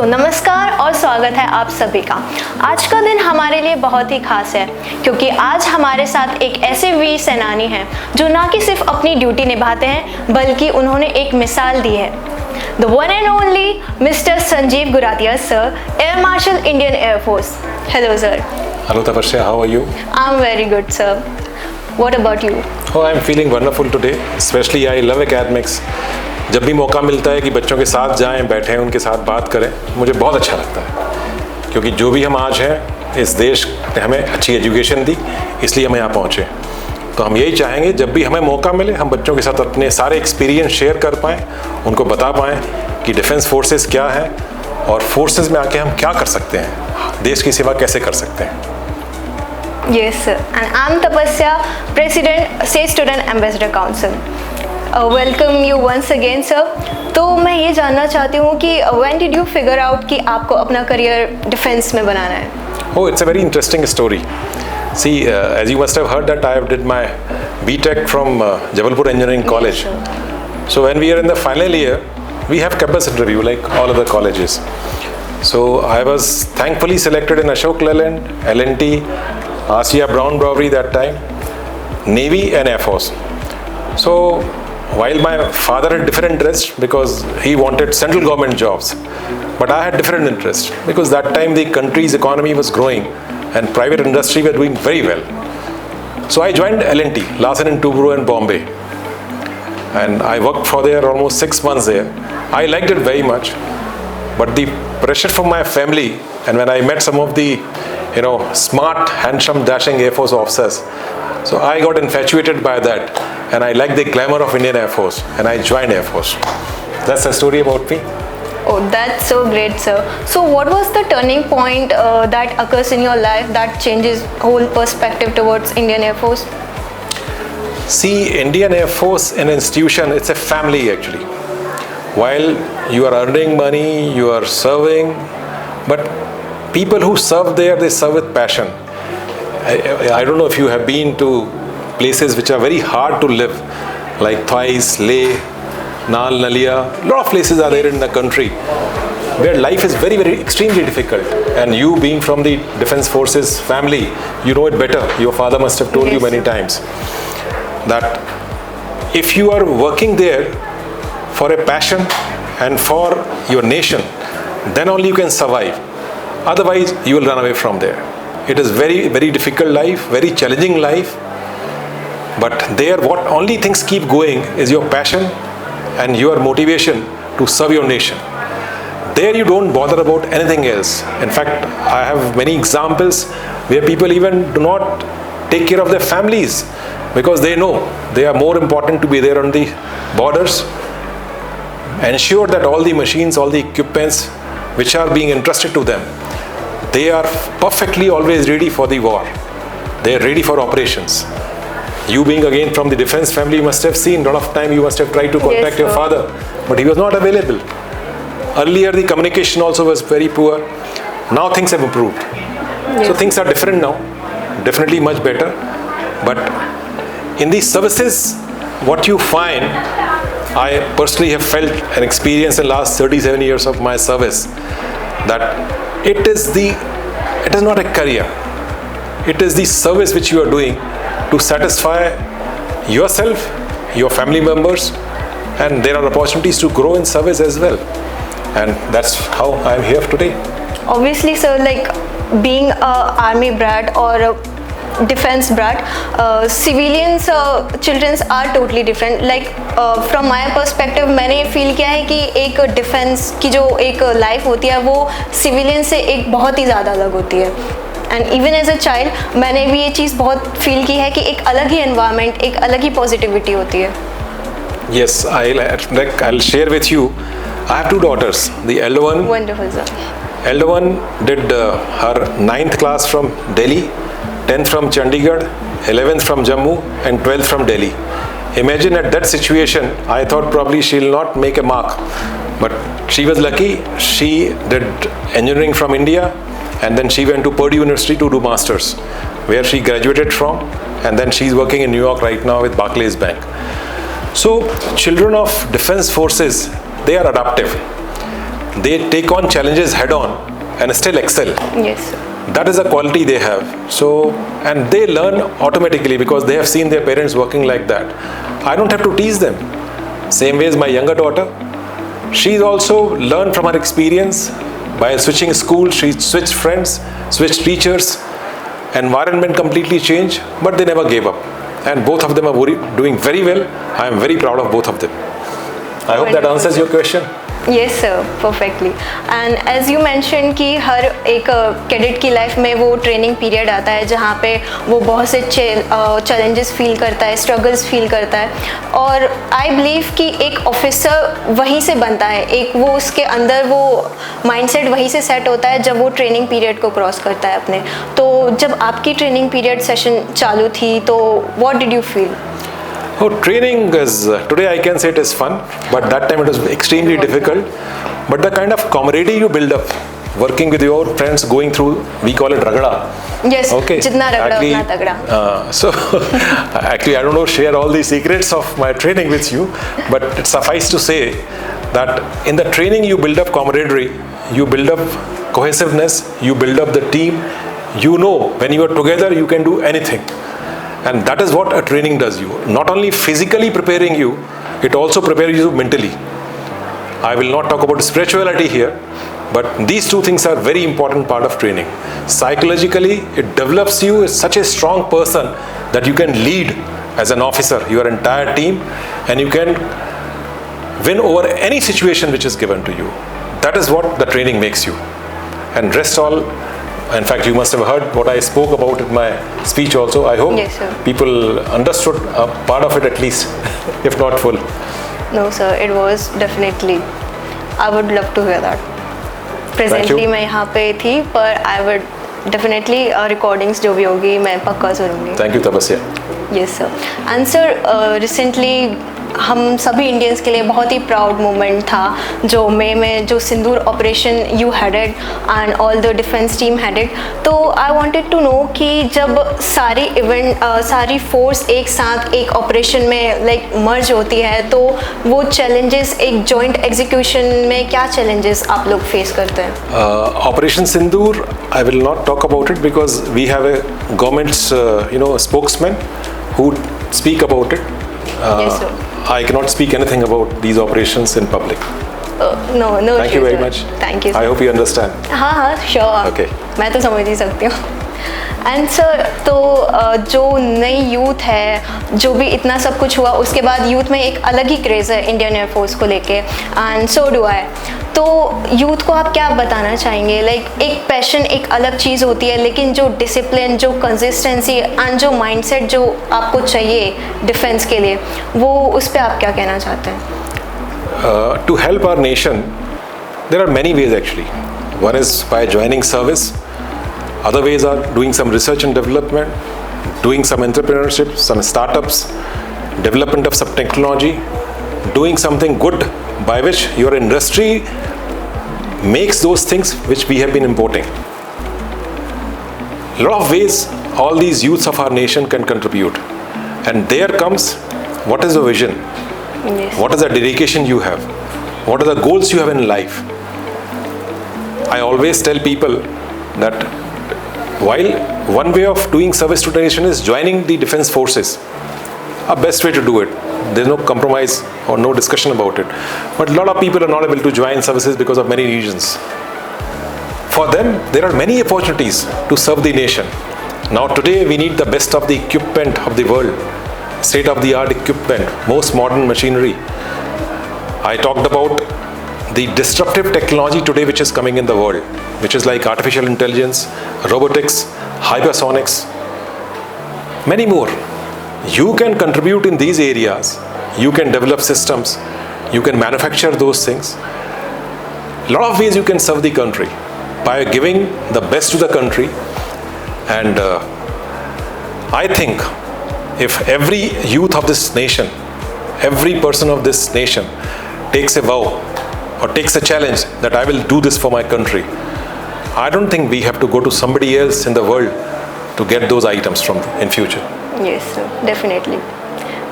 तो नमस्कार और स्वागत है आप सभी का। आज का दिन हमारे लिए बहुत ही खास है क्योंकि आज हमारे साथ एक ऐसे वीर सेनानी हैं जो ना कि सिर्फ अपनी ड्यूटी निभाते हैं बल्कि उन्होंने एक मिसाल दी है। The one and only Mr. Sanjeev Ghuratia, sir, Air Marshal, Indian Air Force. Hello, sir. Hello, Tapasya. How are you? I'm very good, sir. What about you? Oh, I'm feeling wonderful today. Especially I love academics. जब भी मौका मिलता है कि बच्चों के साथ जाएं, बैठें, उनके साथ बात करें, मुझे बहुत अच्छा लगता है क्योंकि जो भी हम आज हैं, इस देश ने हमें अच्छी एजुकेशन दी, इसलिए हम यहाँ पहुँचे। तो हम यही चाहेंगे जब भी हमें मौका मिले हम बच्चों के साथ अपने सारे एक्सपीरियंस शेयर कर पाएँ, उनको बता पाएँ कि डिफेंस फोर्सेस क्या है और फोर्सेस में आके हम क्या कर सकते हैं, देश की सेवा कैसे कर सकते हैं। Yes, sir. And I'm Tapasya, President, State Student Ambassador Council. Welcome you once again, sir. तो मैं ये जानना चाहती हूँ कि when did you figure out कि आपको अपना करियर डिफेंस में बनाना है? Oh, it's a very interesting story. See, as you must have heard that I did my B.Tech from Jabalpur Engineering College. Yes, so when we are in the final year, we have campus interview like all other colleges. So I was thankfully selected in Ashok Leyland, L&T, Asia Brown Brewery that time, Navy and Air Force. So while my father had different interests because he wanted central government jobs, but I had different interests because that time the country's economy was growing and private industry were doing very well. So I joined L&T, Larsen & Toubro in Bombay, and I worked for there almost 6 months there. I liked it very much, but the pressure from my family, and when I met some of the smart, handsome, dashing Air Force officers, so I got infatuated by that, and I liked the glamour of Indian Air Force, and I joined Air Force. That's the story about me. Oh, that's so great, sir. So what was the turning point that occurs in your life that changes whole perspective towards Indian Air Force? See, Indian Air Force, an institution, it's a family actually. While you are earning money, you are serving, but people who serve there, they serve with passion. I don't know if you have been to places which are very hard to live, like Thais, Leh, Nal, Nalia. A lot of places are there in the country where life is very, very extremely difficult. And you being from the Defense Forces family, you know it better. Your father must have told you many times that if you are working there for a passion and for your nation, then only you can survive. Otherwise, you will run away from there. It is very, very difficult life, very challenging life. But there, what only things keep going is your passion and your motivation to serve your nation. There you don't bother about anything else. In fact, I have many examples where people even do not take care of their families because they know they are more important to be there on the borders, ensure that all the machines, all the equipments which are being entrusted to them, they are perfectly always ready for the war. They are ready for operations. You being again from the defense family, you must have seen a lot of time you must have tried to contact your father, but he was not available. Earlier the communication also was very poor. Now things have improved. So things are different now, definitely much better. But in these services, what you find, I personally have felt an experience in the last 37 years of my service, that it is not a career. It is the service which you are doing to satisfy yourself, your family members, and there are opportunities to grow in service as well. And that's how I am here today. Obviously, sir, like being a army brat or a defense brat, civilians children are totally different. Like from my perspective, मैंने feel किया है कि एक defense की जो एक life होती है वो civilian से एक बहुत ही ज़्यादा अलग होती है. And even as a child, मैंने भी ये चीज़ बहुत feel की है कि एक अलग ही environment, एक अलग ही positivity होती है. Yes, I'll share with you. I have 2 daughters. The elder one. Wonderful, sir. Elder one did her 9th class from Delhi, 10th from Chandigarh, 11th from Jammu, and 12th from Delhi. Imagine at that situation, I thought probably she'll not make a mark, but she was lucky. She did engineering from India, and then she went to Purdue University to do masters, where she graduated from, and then she's working in New York right now with Barclays Bank. So children of defense forces, they are adaptive. they take on challenges head on and still excel. Yes, sir. That is a quality they have. So, and they learn automatically because they have seen their parents working like that. I don't have to teach them. Same way as my younger daughter, she's also learned from her experience. By switching school, she switched friends, switched teachers, environment completely changed, but they never gave up. And both of them are doing very well. I am very proud of both of them. I hope that answers your question. Yes sir, perfectly. And as you mentioned कि हर एक cadet की life में वो training period आता है जहाँ पे वो बहुत से चैलेंजेस फील करता है, स्ट्रगल्स फील करता है, और आई बिलीव कि एक ऑफिसर वहीं से बनता है, एक वो उसके अंदर वो माइंडसेट वहीं से सेट होता है जब वो ट्रेनिंग पीरियड को क्रॉस करता है अपने. तो जब आपकी ट्रेनिंग पीरियड सेशन चालू थी तो what did you feel? Oh, training is, today I can say it is fun, but that time it was extremely difficult. But the kind of camaraderie you build up, working with your friends, going through, we call it ragda. Yes, okay. Jitna ragda, utna tagda. So, actually I don't know, share all the secrets of my training with you, but it suffice to say that in the training you build up camaraderie, you build up cohesiveness, you build up the team. You know, when you are together, you can do anything. And that is what a training does you. Not only physically preparing you, it also prepares you mentally. I will not talk about spirituality here, but these two things are very important part of training. Psychologically, it develops you as such a strong person that you can lead as an officer your entire team, and you can win over any situation which is given to you. That is what the training makes you. And rest all, in fact, you must have heard what I spoke about in my speech also. I hope yes, sir. People understood a part of it at least, if not full. No, sir, it was definitely. I would love to hear that. Presently, मैं यहाँ पे थी, पर I would definitely recordings जो भी होगी मैं पक्का सुनूंगी. Thank you, Tapasya. Yes, sir. And sir, recently हम सभी इंडियंस के लिए बहुत ही प्राउड मोमेंट था जो मई में जो Sindoor operation you headed and all the defence team headed. तो आई वांटेड टू नो कि जब सारी इवेंट सारी फोर्स एक साथ एक ऑपरेशन में लाइक मर्ज होती है तो वो चैलेंजेस एक जॉइंट एग्जीक्यूशन में क्या चैलेंजेस आप लोग फेस करते हैं? Operation Sindoor, I will not talk about it because we have a governments spokesman who speak about it. Yes, sir. I cannot speak anything about these operations in public. No, Thank you very much. Thank you, sir. I hope you understand. हाँ, sure. Okay. मैं तो समझ ही सकती हूँ. And sir, तो जो नई youth है, जो भी इतना सब कुछ हुआ उसके बाद यूथ में एक अलग ही क्रेज़ है इंडियन एयरफोर्स को लेके, एंड सो डू आई. तो यूथ को आप क्या बताना चाहेंगे? लाइक एक पैशन एक अलग चीज़ होती है, लेकिन जो डिसिप्लिन, जो कंसिस्टेंसी एंड जो माइंडसेट जो आपको चाहिए डिफेंस के लिए, वो उस पर आप क्या कहना चाहते हैं? To help our nation, there are many ways actually. One is by joining service. Other ways are doing some research and development, doing some entrepreneurship, some startups, development of some technology, doing something good by which your industry makes those things which we have been importing. A lot of ways all these youths of our nation can contribute. And there comes, what is the vision? Yes. What is the dedication you have? What are the goals you have in life? I always tell people that while one way of doing service to the nation is joining the defense forces, a best way to do it. There's no compromise or no discussion about it. But a lot of people are not able to join services because of many reasons. For them, there are many opportunities to serve the nation. Now today we need the best of the equipment of the world, state-of-the-art equipment, most modern machinery. I talked about the disruptive technology today which is coming in the world, which is like artificial intelligence, robotics, hypersonics, many more. You can contribute in these areas. You can develop systems. You can manufacture those things. A lot of ways you can serve the country by giving the best to the country. And I think if every youth of this nation, every person of this nation takes a vow or takes a challenge that I will do this for my country, I don't think we have to go to somebody else in the world to get those items from in future. Yes, sir, definitely.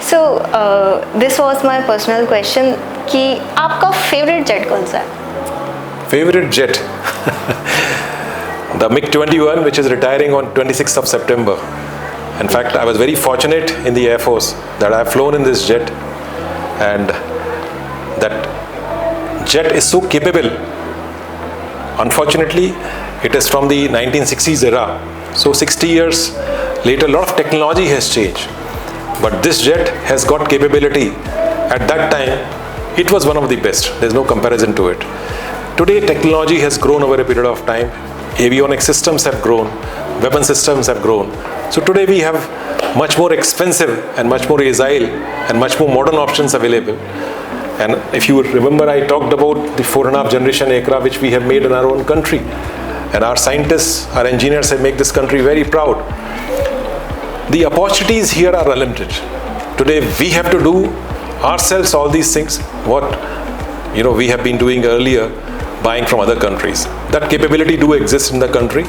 So, this was my personal question कि आपका favourite jet कौन सा है? Favorite jet? The MiG-21, which is retiring on 26th of September. In fact, I was very fortunate in the Air Force that I have flown in this jet, and that jet is so capable. Unfortunately, it is from the 1960s era. So 60 years later, a lot of technology has changed. But this jet has got capability. At that time, it was one of the best. There's no comparison to it. Today, technology has grown over a period of time. Avionics systems have grown. Weapon systems have grown. So today we have much more expensive and much more agile and much more modern options available. And if you remember, I talked about the 4.5 generation aircraft which we have made in our own country. And our scientists, our engineers have made this country very proud. The opportunities here are unlimited. Today we have to do ourselves all these things what we have been doing earlier, buying from other countries. That capability do exist in the country.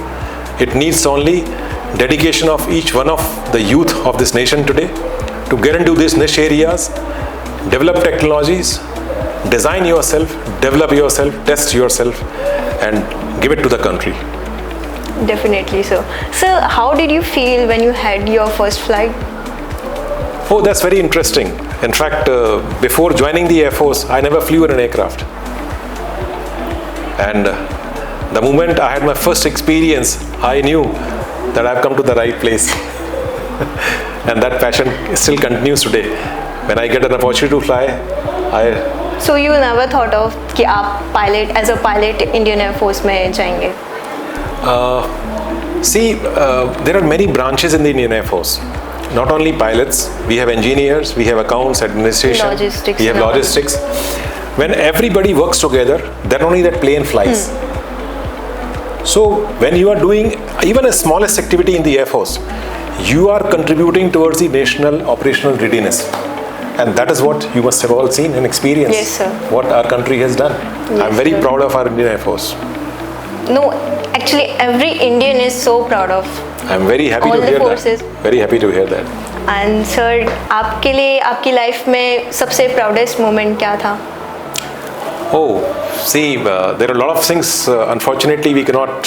It needs only dedication of each one of the youth of this nation today to get into these niche areas, develop technologies, design yourself, develop yourself, test yourself, and give it to the country. Definitely, sir. Sir, how did you feel when you had your first flight? Oh, that's very interesting. In fact, before joining the Air Force, I never flew in an aircraft. And the moment I had my first experience, I knew that I've come to the right place. And that passion still continues today. When I get an opportunity to fly, So you never thought of कि आप as a pilot Indian Air Force में जाएंगे? There are many branches in the Indian Air Force. Not only pilots, we have engineers, we have accounts, administration, logistics, we have logistics. When everybody works together, then only that plane flies. So when you are doing even a smallest activity in the Air Force, you are contributing towards the national operational readiness. And that is what you must have all seen and experienced. Yes, sir. What our country has done. Yes, I'm very sir. proud of our Indian Air Force. No, actually every Indian is so proud of I'm very happy all to the hear forces. that. Very happy to hear that. And sir, आपके लिए आपकी life में सबसे proudest moment क्या था? Oh, there are a lot of things. Unfortunately, we cannot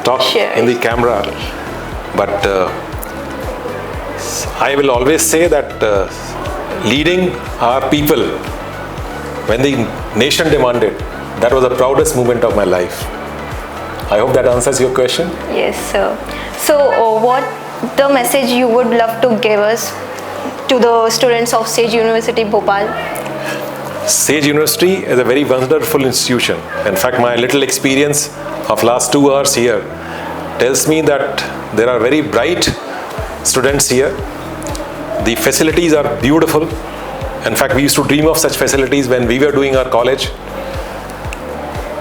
talk in the camera. But I will always say that leading our people, when the nation demanded, that was the proudest moment of my life. I hope that answers your question. Yes, sir. So, what the message you would love to give us to the students of Sage University, Bhopal? Sage University is a very wonderful institution. In fact, my little experience of last 2 hours here tells me that there are very bright students here. The facilities are beautiful. In fact, we used to dream of such facilities when we were doing our college.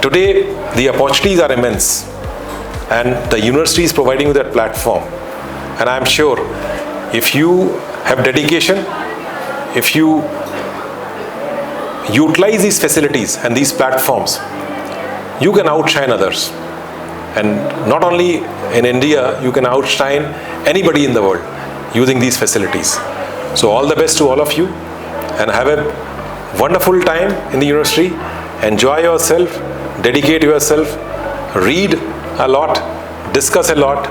Today, the opportunities are immense, and the university is providing you that platform. And I'm sure if you have dedication, if you utilize these facilities and these platforms, you can outshine others. And not only in India, you can outshine anybody in the world using these facilities. So all the best to all of you, and have a wonderful time in the university. Enjoy yourself, dedicate yourself, read a lot, discuss a lot,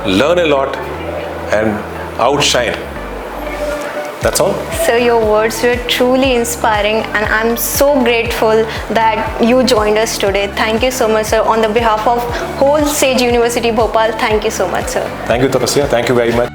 learn a lot, and outshine. That's all. Sir, your words were truly inspiring, and I'm so grateful that you joined us today. Thank you so much, sir. On the behalf of whole Sage University Bhopal, thank you so much, sir. Thank you, Tapasya. Thank you very much.